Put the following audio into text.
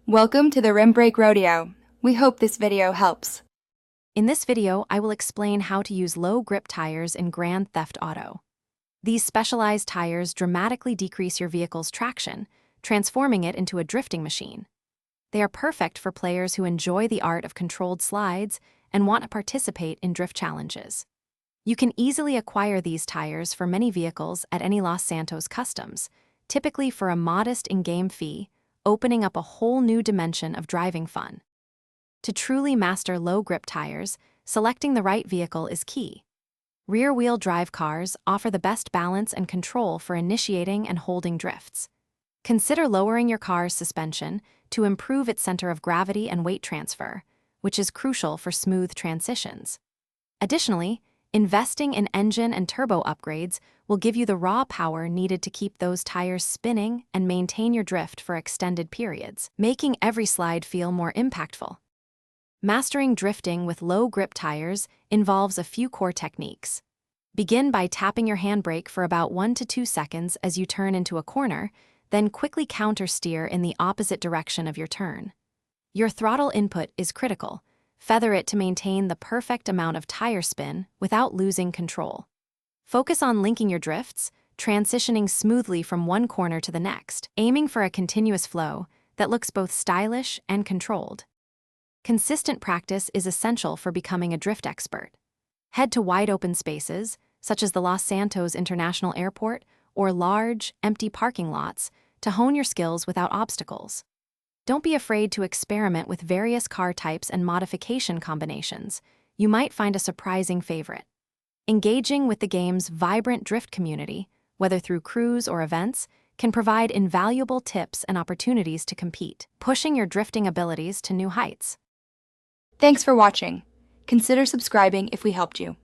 Welcome to the Rim Break Rodeo. We hope this video helps. In this video, I will explain how to use low-grip tires in Grand Theft Auto. These specialized tires dramatically decrease your vehicle's traction, transforming it into a drifting machine. They are perfect for players who enjoy the art of controlled slides and want to participate in drift challenges. You can easily acquire these tires for many vehicles at any Los Santos Customs, typically for a modest in-game fee, opening up a whole new dimension of driving fun. To truly master low-grip tires, selecting the right vehicle is key. Rear-wheel drive cars offer the best balance and control for initiating and holding drifts. Consider lowering your car's suspension to improve its center of gravity and weight transfer, which is crucial for smooth transitions. Additionally, investing in engine and turbo upgrades will give you the raw power needed to keep those tires spinning and maintain your drift for extended periods, making every slide feel more impactful. Mastering drifting with low-grip tires involves a few core techniques. Begin by tapping your handbrake for about 1 to 2 seconds as you turn into a corner, then quickly countersteer in the opposite direction of your turn. Your throttle input is critical. Feather it to maintain the perfect amount of tire spin without losing control. Focus on linking your drifts, transitioning smoothly from one corner to the next, aiming for a continuous flow that looks both stylish and controlled. Consistent practice is essential for becoming a drift expert. Head to wide open spaces, such as the Los Santos International Airport or large, empty parking lots, to hone your skills without obstacles. Don't be afraid to experiment with various car types and modification combinations. You might find a surprising favorite. Engaging with the game's vibrant drift community, whether through crews or events, can provide invaluable tips and opportunities to compete, pushing your drifting abilities to new heights. Thanks for watching. Consider subscribing if we helped you.